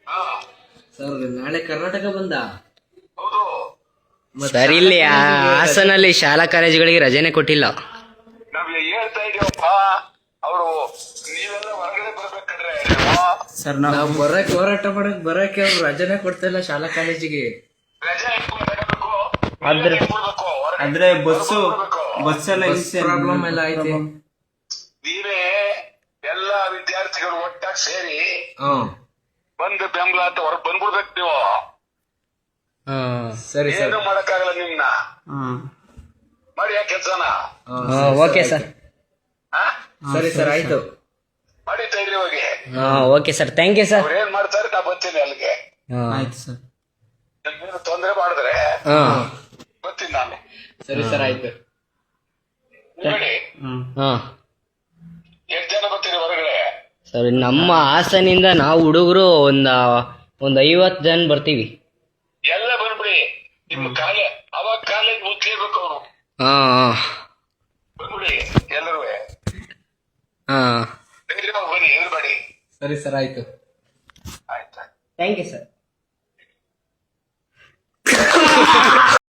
ಹಾ ಸರ್ ನಾಳೆ ಕರ್ನಾಟಕ ಬಂದ ಹೌದು. ಸರ್ ಇಲ್ಲಿ ಹಾಸನಲ್ಲಿ ಶಾಲಾ ಕಾಲೇಜುಗಳಿಗೆ ರಜೆನೆ ಕೊಟ್ಟಿಲ್ಲ. ನಾವ್ ಹೇಳ್ತಾ ಇದೀವಪ್ಪ, ಅವರು ನೀವೆಲ್ಲ ಹೊರಗಡೆ ಬರ್ಬೇಕಂದ್ರೆ ಸರ್ ನಾವು ಬರಕ್ ಹೋರಾಟ ಮಾಡಕ್ ಬರಕ್ಕೆ ಅವ್ರು ರಜೆನೆ ಕೊಡ್ತಾ ಇಲ್ಲ ಶಾಲಾ ಕಾಲೇಜಿಗೆ. ರಜೆ ಇಟ್ಕೊಂಡು ತಗೋಬೇಕು. ಆದ್ರೆ- ಕೊಡ್ಬೇಕು, ಹೊರಗಡೆ ಅಂದ್ರೆ ಬಸ್ಸು ಬರ್ಬೇಕು. ಬಸ್ ಎಲ್ಲ ಪ್ರಾಬ್ಲಮ್ ಎಲ್ಲ ಐತಿ. ನೀವೇ ಎಲ್ಲಾ ವಿದ್ಯಾರ್ಥಿಗಳು ಒಟ್ಟಾಗಿ ಸೇರಿ ಹ್ಮ್ ಬಂದು ಬೆಂಬಲ ಅಂತ ಹೊರಗೆ ಬಂದ್ಬಿಡ್ಬೇಕು ನೀವು. ಸರಿ ಸರ್. ಏನು ಮಾಡಕ್ಕಾಗಲ್ಲ ನಿಮ್ನ. ಹ್ಮ್ ಮಾಡಿ ಆ ಕೆಲ್ಸನ. Okay sir. ಸರಿ ಸರ್ ಆಯ್ತು. ಮಾಡಿ ತೈರಿ ಹೋಗಿ. Okay sir, thank you sir. ಅವ್ರು ಏನ್ ಮಾಡ್ತಾರೆ ನಾ ಬರ್ತೀನಿ ಅಲ್ಲಿಗೆ. ಆಯ್ತು ಸರ್. ನಿಮ್ಗೇನು ತೊಂದರೆ ಮಾಡಿದ್ರೆ ಬರ್ತೀನಿ ನಾನು. ಸರಿ ಸರ್ ಆಯ್ತು. ನೋಡಿ ಹ್ಮ್ ಎಷ್ಟು ಜನ ಬರ್ತೀರಿ ಹೊರಗಡೆ? ಸರ್ ನಮ್ಮ ಹಾಸನಿಂದ ನಾವು ಹುಡುಗರು ಒಂದ್ 50 ಜನ ಬರ್ತೀವಿ. ಎಲ್ಲ ಬಂದ್ಬಿಡಿ. ನಿಮ್ಮ ಅವಾಗ ಕಾಲೇಜ್ ಮುಚ್ಲೇಬೇಕು ಅವರು. ಬಂದ್ಬಿಡಿ ಎಲ್ಲರೂ. ಧೈರ್ಯವಾಗಿ ಬನ್ನಿ, ಎದುರುಬೇಡಿ. ಸರಿ ಸರ್ ಆಯ್ತು. ಆಯ್ತಾ? Thank you sir.